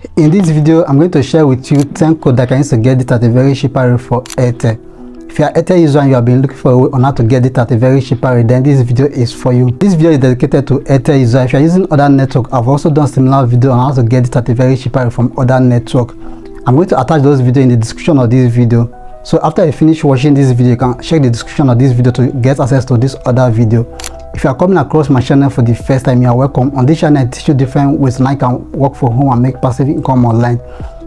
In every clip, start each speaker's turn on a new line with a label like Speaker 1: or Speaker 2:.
Speaker 1: In this video, I'm going to share with you 10 codes that can use to get it at a very cheaper rate for Airtel. If you are Airtel user and you have been looking for a way on how to get it at a very cheaper rate, then this video is for you. This video is dedicated to Airtel user. If you are using other network, I've also done similar video on how to get it at a very cheaper rate from other network. I'm going to attach those videos in the description of this video. So after you finish watching this video, you can check the description of this video to get access to this other video. If you are coming across my channel for the first time, you are welcome. On this channel, I teach you different ways and I can work from home and make passive income online.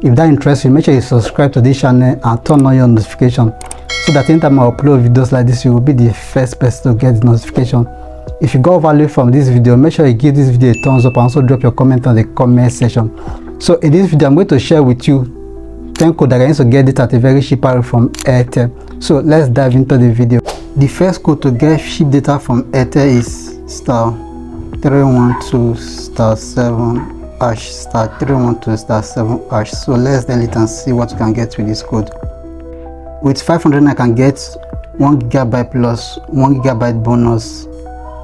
Speaker 1: If that interests you, make sure you subscribe to this channel and turn on your notification so that anytime I upload videos like this, you will be the first person to get the notification. If you got value from this video, make sure you give this video a thumbs up and also drop your comment on the comment section. So in this video, I'm going to share with you 10 codes that can use to get it at a very cheaper rate from Airtel. So let's dive into the video. The first code to get cheap data from Airtel is *312*7# *312*7#. So let's dial it and see what you can get with this code. With 500 I can get 1 GB plus 1 GB bonus,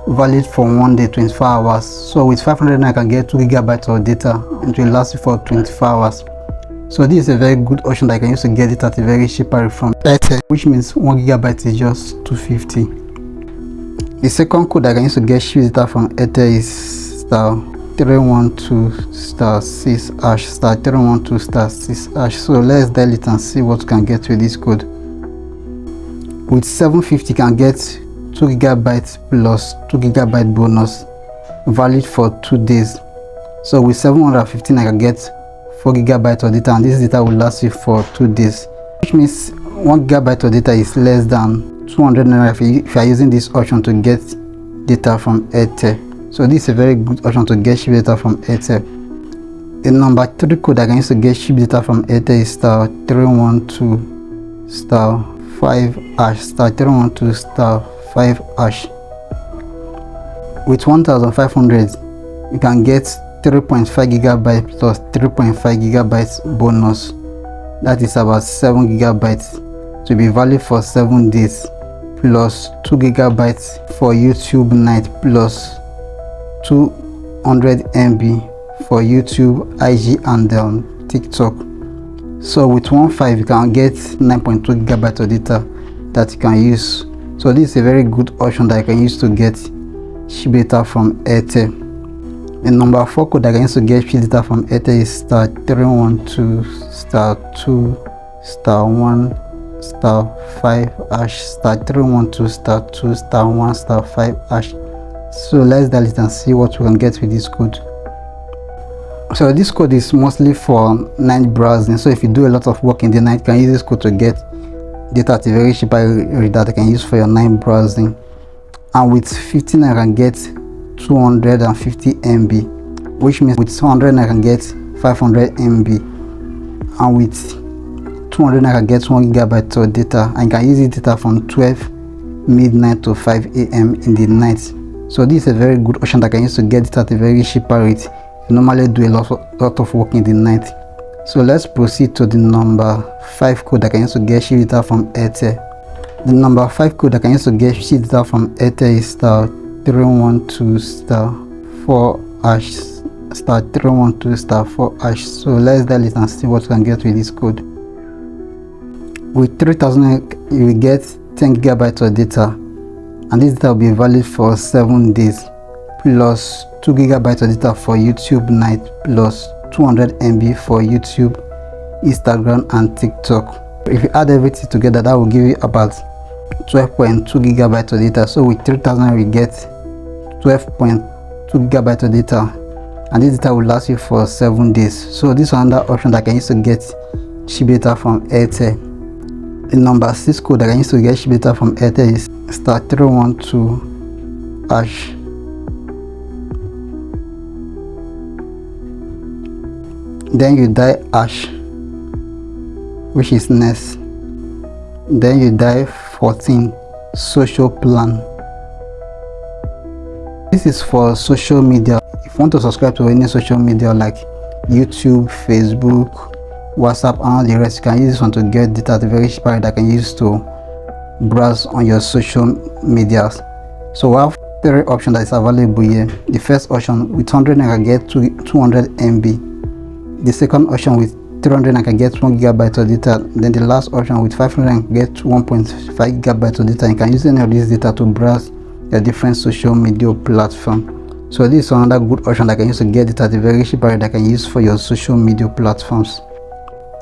Speaker 1: valid for 1 day, 24 hours. So with 500 I can get 2 GB of data and it will last you for 24 hours. So this is a very good option that I can use to get it at a very cheaper rate from Airtel, which means 1 GB is just $250. The second code that I can use to get cheap data from Airtel is *312*6# *312*6#. So let's dial it and see what you can get with this code. With 750 you can get 2 GB plus 2 GB bonus, valid for 2 days. So with 715 I can get 4 GB of data and this data will last you for 2 days, which means 1 GB of data is less than 200 naira if you are using this option to get data from Airtel. So this is a very good option to get cheap data from Airtel. The number 3 code I can use to get cheap data from Airtel is *312*5# *312*5#. With 1500 you can get 3.5 GB plus 3.5 GB bonus, that is about 7 GB, to be valid for 7 days, plus 2 GB for YouTube night, plus 200 MB for YouTube, IG and TikTok. So with 1.5 you can get 9.2 GB of data that you can use. So this is a very good option that I can use to get cheap data from Airtel. The number 4 code that I can use to get cheap data from Airtel is *312*1*5# *312*2*1*5#. So let's dial it and see what we can get with this code. So this code is mostly for night browsing. So if you do a lot of work in the night, you can use this code to get data at a very cheap rate that you can use for your night browsing. And with 15 I can get 250 MB, which means with 200 I can get 500 MB, and with 200 I can get 1 GB of data. I can use this data from 12 midnight to 5 AM in the night. So this is a very good option that I can use to get it at a very cheaper rate. You normally do a lot of work in the night. So let's proceed to the number 5 code that I can use to get cheap data from Airtel. The number 5 code that I can use to get cheap data from Airtel is *312*4# *312*4#. So let's dial it and see what you can get with this code. With 3000 you will get 10 GB of data and this data will be valid for 7 days, plus 2 GB of data for YouTube night, plus 200 MB for YouTube, Instagram and TikTok. If you add everything together, that will give you about 12.2 GB of data. So with 3000 we get 12.2 GB of data and this data will last you for 7 days. So this is another option that I can use to get cheap data from Airtel. The number 6 code that I can use to get cheap data from Airtel is *312#. Then you dial #, which is next. Then you dial 14 social plan. This is for social media. If you want to subscribe to any social media like YouTube, Facebook, WhatsApp and all the rest, you can use this one to get data at a very cheap rate that can use to browse on your social medias. So we have 3 options that is available here. The first option, with 100 I can get 200 MB. The second option with 300 I can get 1 gigabyte of data. Then the last option with 500 I can get 1.5 gigabyte of data. You can use any of this data to browse the different social media platform. So this is another good option that I can use to get it at a very cheap rate that I can use for your social media platforms.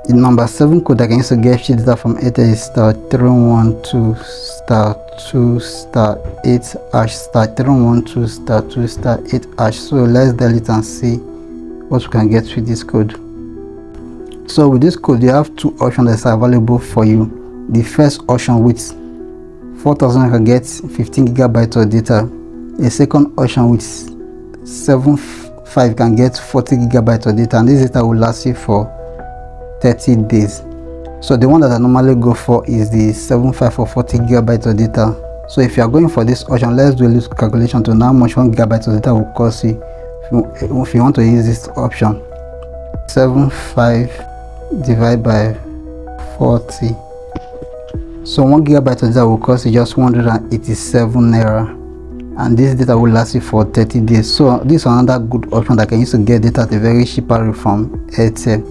Speaker 1: The number 7 code that I can use to get free data from Airtel is *312*2*8# *312*2*8#. So let's dial it and see what we can get with this code. So with this code, you have two options that are available for you. The first option with 4000 I can get 15 gigabytes of data. A second option with 75 can get 40 gigabytes of data, and this data will last you for 30 days. So the one that I normally go for is the 75 for 40 gigabytes of data. So if you are going for this option, let's do a little calculation to know how much 1 gigabyte of data will cost you if you want to use this option. 75 divided by 40. So 1 gigabyte of data will cost you just 187 naira, and this data will last you for 30 days. So this is another good option that I can use to get data at a very cheap rate from Airtel.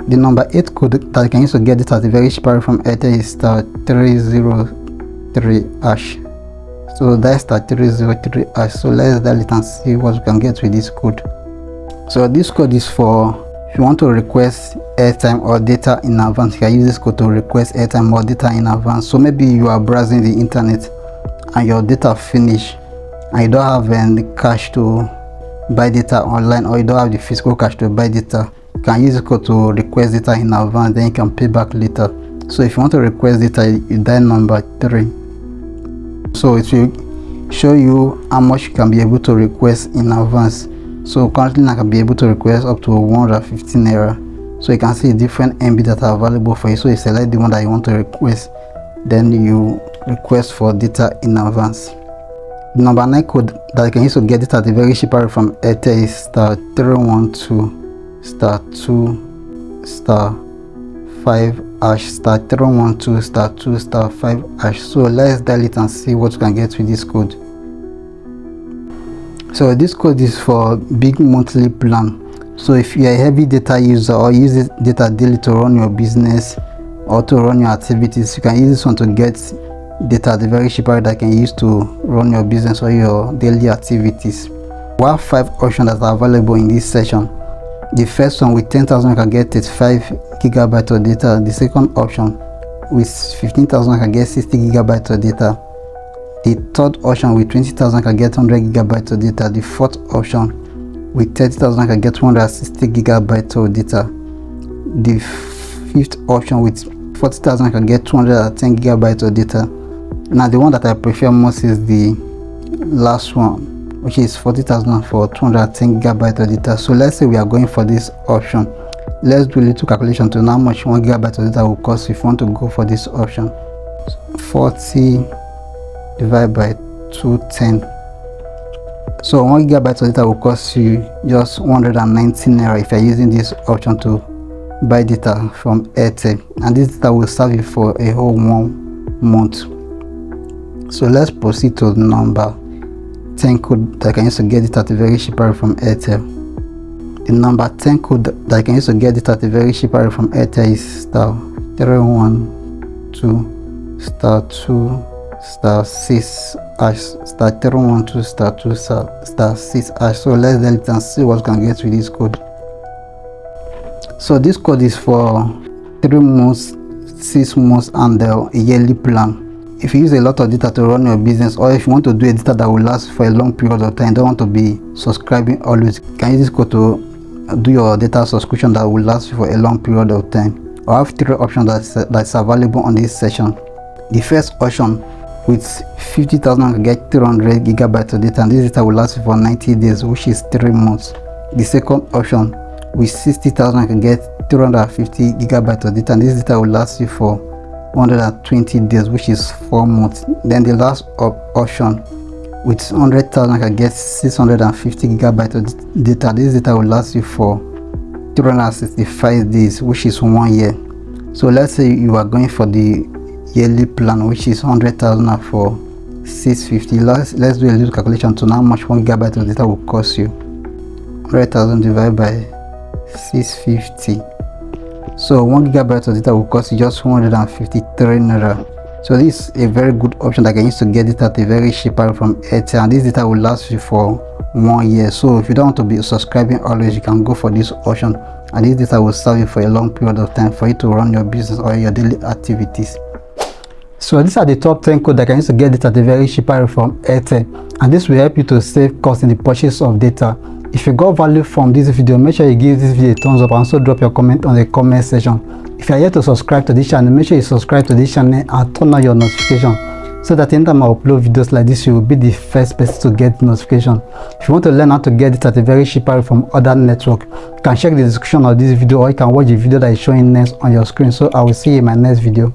Speaker 1: The number 8 code that I can use to get data at a very cheap rate from Airtel is *303#. So that's *303#. So let's dial it and see what we can get with this code. So this code is for if you want to request airtime or data in advance. You can use this code to request airtime or data in advance. So maybe you are browsing the internet and your data finish and you don't have any cash to buy data online, or you don't have the physical cash to buy data. You can use the code to request data in advance, then you can pay back later. So if you want to request data, you dial number 3. So it will show you how much you can be able to request in advance. So currently I can be able to request up to 115 naira. So you can see different MB that are available for you. So you select the one that you want to request, then you request for data in advance. The number 9 code that you can use to get data at a very cheap rate from Airtel is *312*2*5# *312*2*5#. So let's dial it and see what you can get with this code. So this code is for big monthly plan. So if you are a heavy data user or use this data daily to run your business or to run your activities, you can use this one to get data at a very cheap rate that you can use to run your business or your daily activities. We have 5 options that are available in this section. The first one with 10,000 can get 35 gigabytes of data. The second option with 15,000 can get 60 gigabytes of data. The third option with 20,000 can get 100 gigabytes of data. The fourth option with 30,000 can get 160 gigabytes of data. The fifth option with 40,000 can get 210 gigabytes of data. Now the one that I prefer most is the last one, which is 40,000 for 210 gigabytes of data. So let's say we are going for this option. Let's do a little calculation to know how much 1 gigabyte of data will cost if you want to go for this option. 40 divided by 210. So 1 gigabyte of data will cost you just 119 naira if you're using this option to buy data from Airtel, and this data will serve you for a whole 1 month. So let's proceed to the number 10 code that I can use to get it at a very cheap rate from Airtel. The number 10 code that I can use to get it at a very cheap rate from Airtel is *312*2*6# *312*2*6#. So let's dial it and see what we can get with this code. So this code is for 3 months, 6 months, and a yearly plan. If you use a lot of data to run your business, or if you want to do a data that will last for a long period of time, don't want to be subscribing always, you can use this code to do your data subscription that will last for a long period of time. I have 3 options that's available on this session. The first option with 50,000 can get 300 gigabytes of data, and this data will last for 90 days, which is 3 months. The second option with 60,000 can get 350 gigabytes of data, and this data will last you for 120 days, which is 4 months. Then the last option with 100,000 can get 650 gigabytes of data. This data will last you for 365 days, which is 1 year. So let's say you are going for the yearly plan, which is 100,000 for 650. Let's do a little calculation to know how much 1 gigabyte of data will cost you. 100,000 divided by 650. So 1 gigabyte of data will cost you just 153 naira. So this is a very good option that I can use to get data at a very cheap price from Airtel, and this data will last you for 1 year. So if you don't want to be subscribing always, you can go for this option, and this data will serve you for a long period of time for you to run your business or your daily activities. So these are the top 10 codes that can use to get data at a very cheap price from Airtel, and this will help you to save cost in the purchase of data. If you got value from this video, make sure you give this video a thumbs up and also drop your comment on the comment section. If you are yet to subscribe to this channel, make sure you subscribe to this channel and turn on your notification so that anytime I upload videos like this, you will be the first person to get notification. If you want to learn how to get it at a very cheap price from other networks, you can check the description of this video, or you can watch the video that is showing next on your screen. So I will see you in my next video.